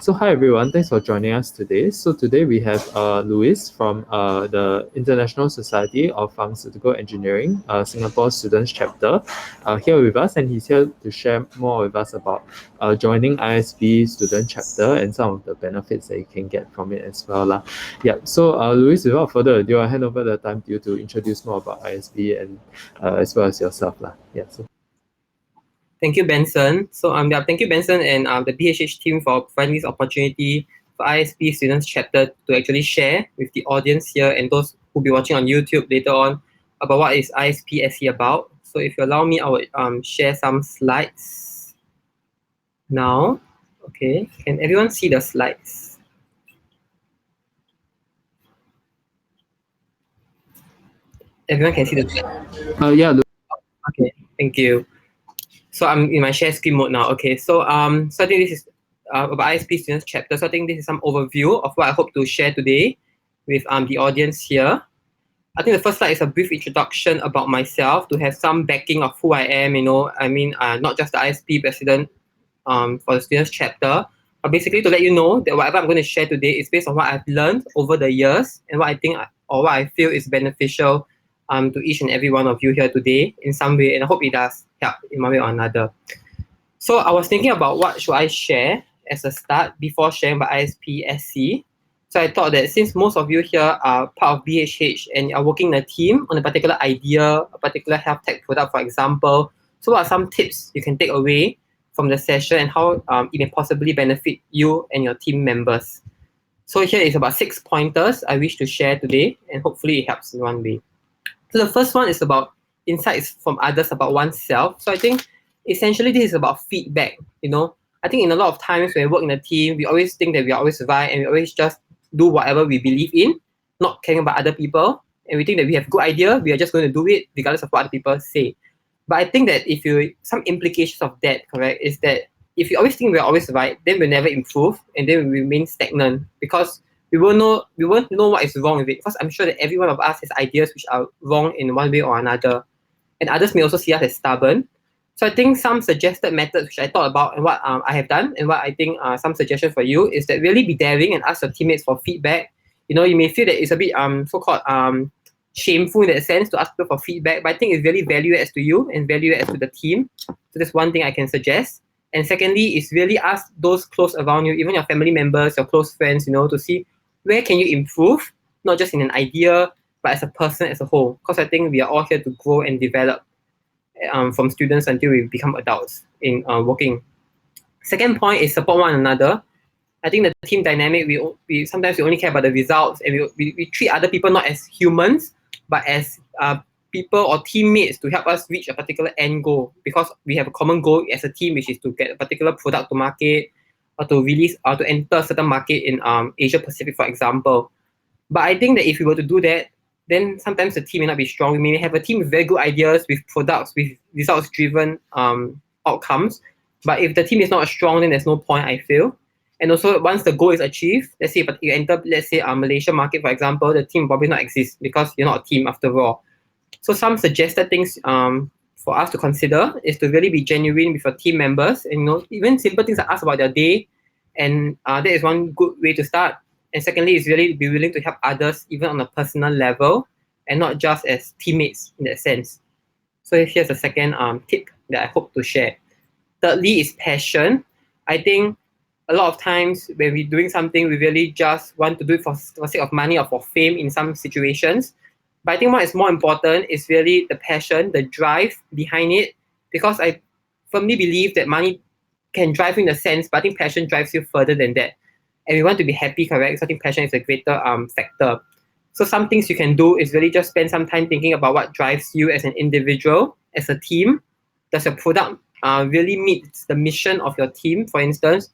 So hi everyone, thanks for joining us today. So today we have Luis from the International Society of Pharmaceutical Engineering, Singapore Students Chapter, here with us, and he's here to share more with us about joining ISPE Student Chapter and some of the benefits that you can get from it as well. Yeah, so Luis, without further ado, I'll hand over the time to you to introduce more about ISPE and as well as yourself. Yeah, so. Thank you, Benson. Thank you, Benson, and the BHH team for providing this opportunity for ISP Students Chapter to actually share with the audience here and those who'll be watching on YouTube later on about what is ISPSE about. So if you allow me, I would share some slides now. Okay, can everyone see the slides? Everyone can see the slides? Yeah. Okay, thank you. So I'm in my share screen mode now. Okay, so I think this is about ISP Students Chapter. So I think this is some overview of what I hope to share today with the audience here. I think the first slide is a brief introduction about myself to have some backing of who I am. Not just the ISP president for the Students Chapter, but basically to let you know that whatever I'm going to share today is based on what I've learned over the years and what I think or what I feel is beneficial to each and every one of you here today in some way, and I hope it does help in one way or another. So I was thinking about what should I share as a start before sharing about ISPSC. So I thought that since most of you here are part of BHH and are working in a team on a particular idea, a particular health tech product, for example, so what are some tips you can take away from the session and how it may possibly benefit you and your team members? So here is about 6 pointers I wish to share today, and hopefully it helps in one way. So the first one is about insights from others about oneself. So I think essentially this is about feedback. I think in a lot of times when we work in a team, we always think that we are always right and we always just do whatever we believe in, not caring about other people. And we think that we have a good idea, we are just going to do it regardless of what other people say. But I think that some implications of that, correct, is that if you always think we're always right, then we'll never improve and then we remain stagnant because we won't know what is wrong with it, because I'm sure that every one of us has ideas which are wrong in one way or another, and others may also see us as stubborn. So I think some suggested methods which I thought about and what I have done and what I think some suggestions for you is that really be daring and ask your teammates for feedback. You may feel that it's a bit so-called shameful in that sense to ask people for feedback, but I think it's really value adds to you and value adds to the team. So that's one thing I can suggest. And secondly, is really ask those close around you, even your family members, your close friends, to see where can you improve, not just in an idea, but as a person as a whole. Because I think we are all here to grow and develop from students until we become adults in working. Second point is support one another. I think the team dynamic, we sometimes only care about the results, and we treat other people not as humans, but as people or teammates to help us reach a particular end goal, because we have a common goal as a team, which is to get a particular product to market or to release or to enter a certain market in Asia Pacific, for example. But I think that if we were to do that, then sometimes the team may not be strong. We may have a team with very good ideas, with products, with results-driven outcomes. But if the team is not strong, then there's no point, I feel. And also, once the goal is achieved, let's say you enter, let's say, a Malaysia market, for example, the team probably not exist because you're not a team after all. So some suggested things for us to consider is to really be genuine with your team members, and even simple things like ask about their day, and that is one good way to start. And secondly, is really be willing to help others even on a personal level and not just as teammates in that sense. So here's the second tip that I hope to share. Thirdly is passion. I think a lot of times when we're doing something, we really just want to do it for sake of money or for fame in some situations. But I think what is more important is really the passion, the drive behind it, because I firmly believe that money can drive you in a sense, but I think passion drives you further than that. And we want to be happy, correct? So I think passion is a greater factor. So some things you can do is really just spend some time thinking about what drives you as an individual, as a team. Does your product really meet the mission of your team, for instance?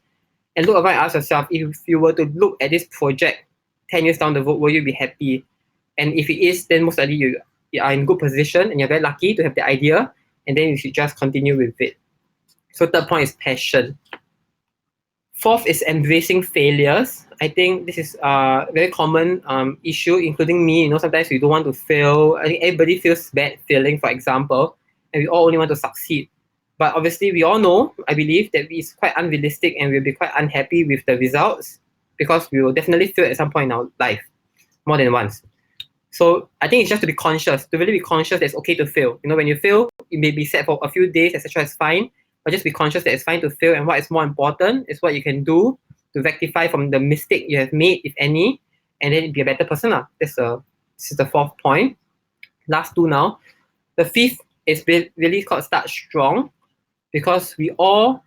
And look around and ask yourself, if you were to look at this project 10 years down the road, will you be happy? And if it is, then most likely you are in good position and you're very lucky to have the idea, and then you should just continue with it. So third point is passion. Fourth is embracing failures. I think this is a very common issue, including me. Sometimes we don't want to fail. I think everybody feels bad failing, for example, and we all only want to succeed. But obviously, we all know, I believe, that it's quite unrealistic and we'll be quite unhappy with the results because we will definitely fail at some point in our life, more than once. So I think it's just to be conscious, to really be conscious that it's okay to fail. You know, when you fail, it may be sad for a few days, etc. It's fine, but just be conscious that it's fine to fail. And what is more important is what you can do to rectify from the mistake you have made, if any, and then be a better person. This is the fourth point. Last two now. The fifth is really called start strong, because we all,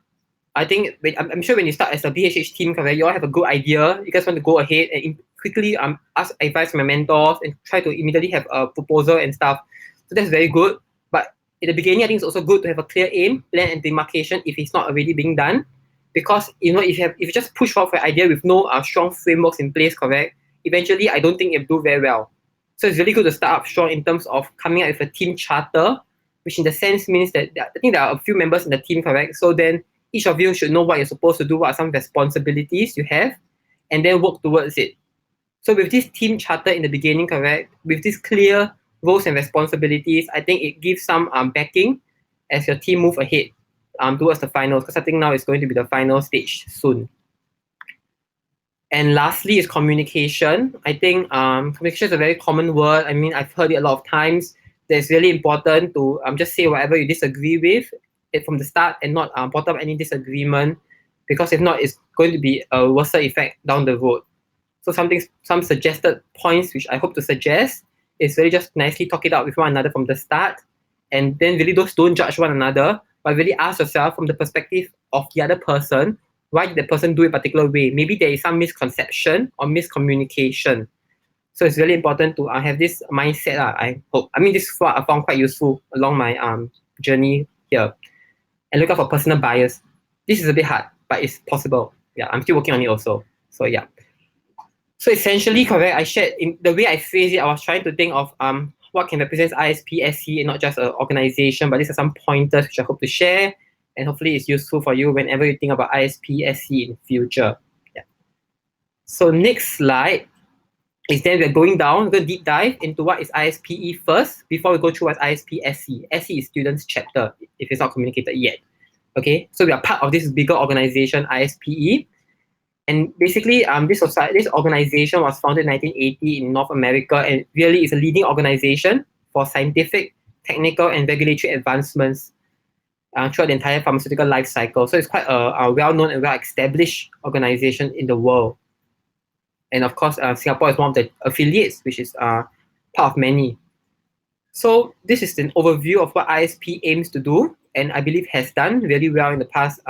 I think, I'm sure when you start as a BHH team, correct, you all have a good idea. You guys want to go ahead and quickly ask advice from my mentors and try to immediately have a proposal and stuff. So that's very good. But in the beginning, I think it's also good to have a clear aim, plan, and demarcation if it's not already being done. Because if you just push forward for an idea with no strong frameworks in place, correct, eventually I don't think you'll do very well. So it's really good to start up strong in terms of coming up with a team charter, which in the sense means that I think there are a few members in the team, correct? So then each of you should know what you're supposed to do, what are some responsibilities you have, and then work towards it. So with this team charter in the beginning, correct, with these clear roles and responsibilities, I think it gives some backing as your team move ahead towards the finals, because I think now it's going to be the final stage soon. And lastly is communication. I think communication is a very common word. I mean, I've heard it a lot of times. It's really important to just say whatever you disagree with it from the start and not bottom up any disagreement, because if not, it's going to be a worse effect down the road. So some suggested points which I hope to suggest is really just nicely talk it out with one another from the start, and then really don't judge one another, but really ask yourself from the perspective of the other person, why did the person do it a particular way? Maybe there is some misconception or miscommunication. So it's really important to have this mindset. I hope. I mean, this is what I found quite useful along my journey here. And look out for personal bias. This is a bit hard, but it's possible. Yeah, I'm still working on it also. So yeah. So essentially, correct, I shared in the way I phrased it, I was trying to think of what can represent ISPSC and not just an organization, but these are some pointers which I hope to share, and hopefully it's useful for you whenever you think about ISPSC in future. Yeah. So next slide is then we're going to deep dive into what is ISPE first before we go through what's ISPSC. SC is students chapter, if it's not communicated yet. Okay, so we are part of this bigger organization, ISPE. And basically, this organization was founded in 1980 in North America, and really is a leading organization for scientific, technical, and regulatory advancements throughout the entire pharmaceutical life cycle. So it's quite a well-known and well-established organization in the world. And of course, Singapore is one of the affiliates, which is part of many. So this is an overview of what ISP aims to do, and I believe has done really well in the past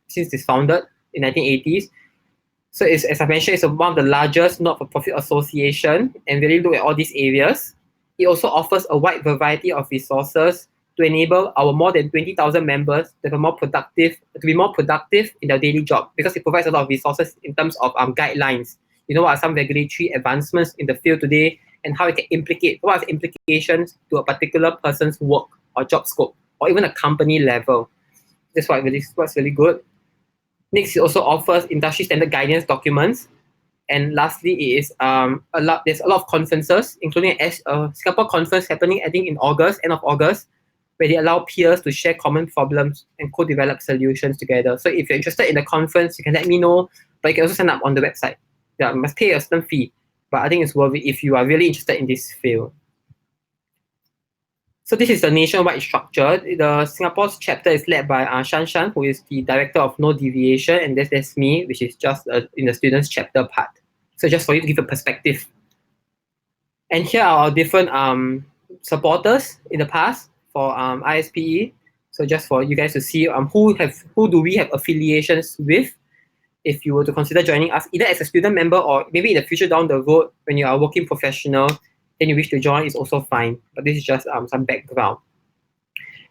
since it's founded in 1980s. So as I mentioned, it's one of the largest not-for-profit association and really look at all these areas. It also offers a wide variety of resources to enable our more than 20,000 members to be more productive in their daily job, because it provides a lot of resources in terms of guidelines. You know, what are some regulatory advancements in the field today and how it can implicate, what are the implications to a particular person's work or job scope, or even a company level. That's what's really good. Next, it also offers industry standard guidance documents. And lastly, it is there's a lot of conferences, including a Singapore conference happening, I think, in August, end of August, where they allow peers to share common problems and co-develop solutions together. So if you're interested in the conference, you can let me know, but you can also sign up on the website. Yeah, you must pay a certain fee, but I think it's worth it if you are really interested in this field. So this is the nationwide structure. The Singapore's chapter is led by Shan, who is the director of No Deviation, and that's me, which is just in the students chapter part. So just for you to give a perspective. And here are our different supporters in the past for ISPE. So just for you guys to see who do we have affiliations with, if you were to consider joining us either as a student member or maybe in the future down the road when you are a working professional, then you wish to join, is also fine. But this is just some background.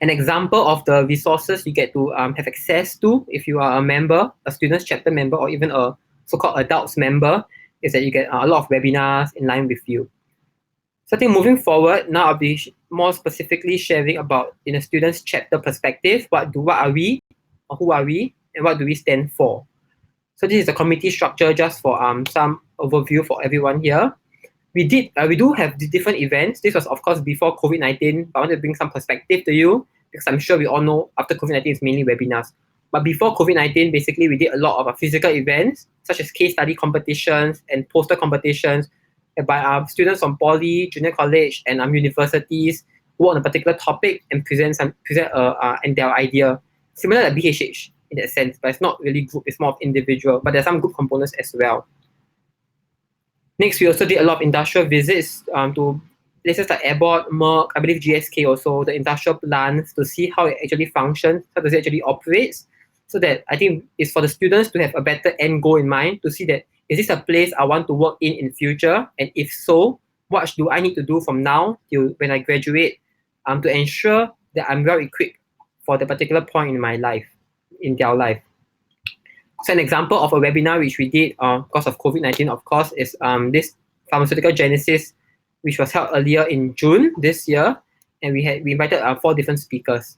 An example of the resources you get to have access to if you are a member, a students chapter member, or even a so-called adults member, is that you get a lot of webinars in line with you. So I think moving forward, now I'll be more specifically sharing about, in a students chapter perspective, what are we, or who are we, and what do we stand for. So this is the committee structure, just for some overview for everyone here. We do have the different events. This was, of course, before COVID-19, but I want to bring some perspective to you, because I'm sure we all know after COVID-19 it's mainly webinars. But before COVID-19, basically we did a lot of physical events, such as case study competitions and poster competitions, by students from poly, junior college, and universities work on a particular topic and present and their idea. Similar to BHH in that sense, but it's not really group, it's more of individual, but there's some group components as well. Next, we also did a lot of industrial visits to places like Airport, Merck, I believe GSK also, the industrial plants, to see how it actually functions, how does it actually operates, so that I think it's for the students to have a better end goal in mind, to see that, is this a place I want to work in future? And if so, what do I need to do from now till when I graduate to ensure that I'm well equipped for the particular point in my life, in their life. So an example of a webinar which we did because of COVID-19, of course, is this pharmaceutical genesis, which was held earlier in June this year, and we invited 4 different speakers.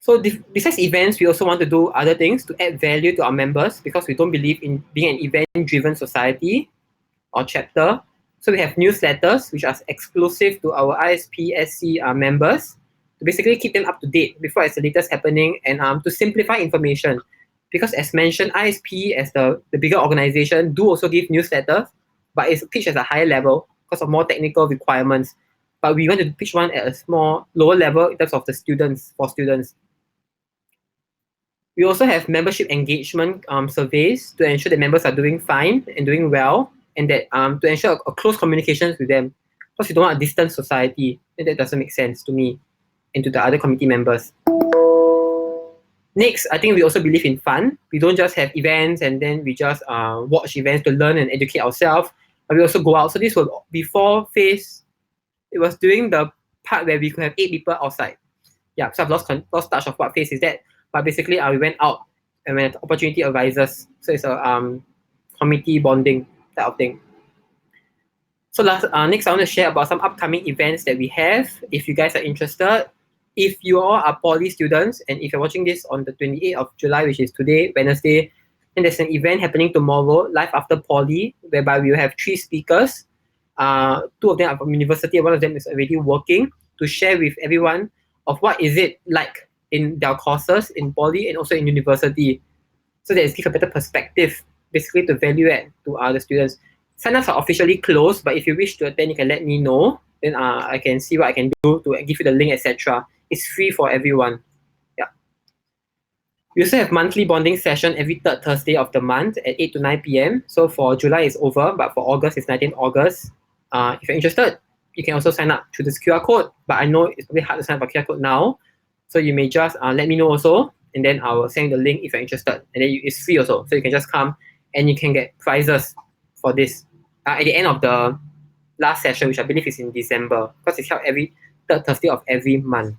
So besides events, we also want to do other things to add value to our members, because we don't believe in being an event-driven society or chapter. So we have newsletters which are exclusive to our ISPE members, to basically keep them up to date before it's the latest happening, and to simplify information. Because as mentioned, ISPE as the bigger organization do also give newsletters, but it's pitched at a higher level because of more technical requirements. But we want to pitch one at a small, lower level in terms of the students, for students. We also have membership engagement surveys to ensure that members are doing fine and doing well, and that to ensure a close communications with them. Because we don't want a distant society, and that doesn't make sense to me and to the other committee members. Next, I think we also believe in fun. We don't just have events and then we just watch events to learn and educate ourselves, but we also go out. So this was before phase, it was during the part where we could have 8 people outside. Yeah, so I've lost touch of what phase is that. But basically, we went out and when the opportunity arises. So it's a committee bonding type of thing. So next, I want to share about some upcoming events that we have. If you guys are interested, if you all are poly students, and if you're watching this on the 28th of July, which is today, Wednesday, then there's an event happening tomorrow, live after poly, whereby we will have 3 speakers. 2 of them are from university, and 1 of them is already working, to share with everyone of what is it like in their courses in poly and also in university, so that it gives a better perspective, basically to value add to other students. Sign-ups are officially closed, but if you wish to attend, you can let me know. Then I can see what I can do to give you the link, etc. It's free for everyone. Yeah. We also have monthly bonding session every 3rd Thursday of the month at 8 to 9 p.m. So for July it's over, but for August it's 19th August. If you're interested, you can also sign up through this QR code, but I know it's probably hard to sign up for QR code now. So you may just let me know also, and then I will send the link if you're interested. And then it's free also, so you can just come and you can get prizes for this at the end of the last session, which I believe is in December, because it's held every 3rd Thursday of every month.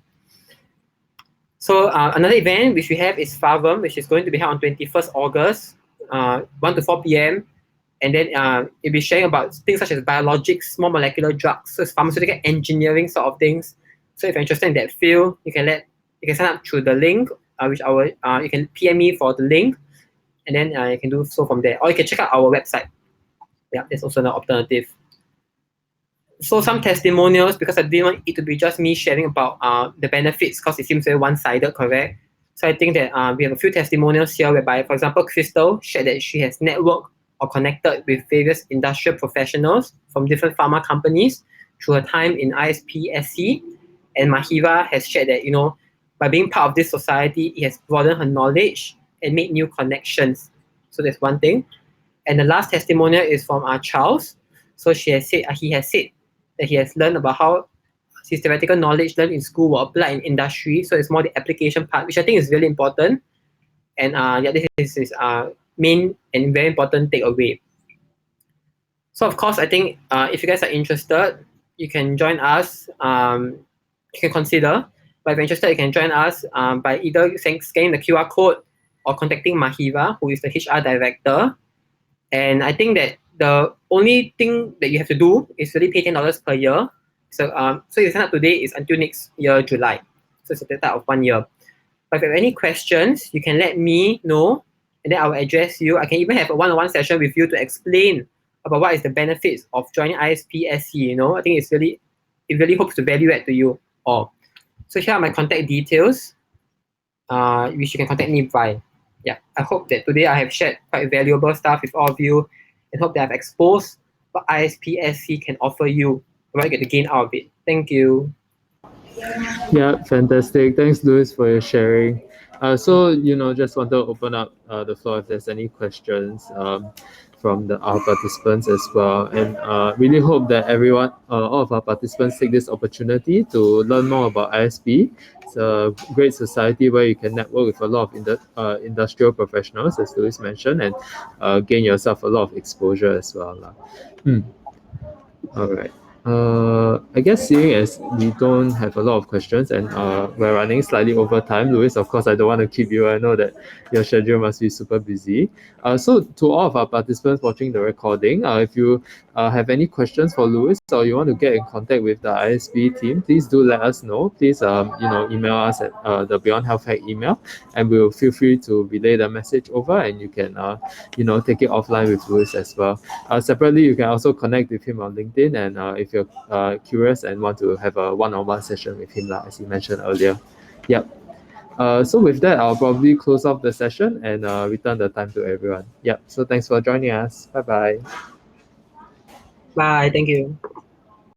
So another event which we have is FAVM, which is going to be held on 21st August, 1 to 4 p.m. And then it'll be sharing about things such as biologics, small molecular drugs, so it's pharmaceutical engineering sort of things. So if you're interested in that field, you can sign up through the link, which you can PM me for the link, and then you can do so from there. Or you can check out our website. Yeah, there's also an alternative. So some testimonials, because I didn't want it to be just me sharing about the benefits, because it seems very one-sided, correct? So I think that we have a few testimonials here whereby, for example, Crystal shared that she has networked or connected with various industrial professionals from different pharma companies through her time in ISPSC. And Mahira has shared that, by being part of this society, it has broadened her knowledge and made new connections. So that's one thing. And the last testimonial is from Charles. So he has said that he has learned about how his theoretical knowledge learned in school will apply in industry. So it's more the application part, which I think is really important. And this is his main and very important takeaway. So of course, I think if you guys are interested, you can join us. You can consider. But if you're interested, you can join us by either scanning the QR code or contacting Mahira, who is the HR director. And I think that the only thing that you have to do is really pay $10 per year. So if you sign up today, it's until next year, July. So it's a total of 1 year. But if you have any questions, you can let me know, and then I will address you. I can even have a one-on-one session with you to explain about what is the benefits of joining ISPSC. I think it really hopes to value add to you all. So here are my contact details, which you can contact me by. Yeah, I hope that today I have shared quite valuable stuff with all of you, and hope that I've exposed what ISPSC can offer you, what you get to gain out of it. Thank you. Yeah, fantastic. Thanks, Louis, for your sharing. Just want to open up the floor if there's any questions from our participants as well. And really hope that all of our participants take this opportunity to learn more about ISP. It's a great society where you can network with a lot of industrial professionals, as Louis mentioned, and gain yourself a lot of exposure as well. Lah. All right. I guess seeing as we don't have a lot of questions and we're running slightly over time, Louis, of course, I don't want to keep you. I know that your schedule must be super busy. So to all of our participants watching the recording, if you have any questions for Louis or you want to get in contact with the ISP team, please do let us know. Please, email us at the Beyond Health Hack email, and we'll feel free to relay the message over, and you can, take it offline with Louis as well. Separately, you can also connect with him on LinkedIn, and if you're curious and want to have a one-on-one session with him, as he mentioned earlier. Yep. So with that, I'll probably close off the session and return the time to everyone. Yep. So thanks for joining us. Bye bye. Bye. Thank you.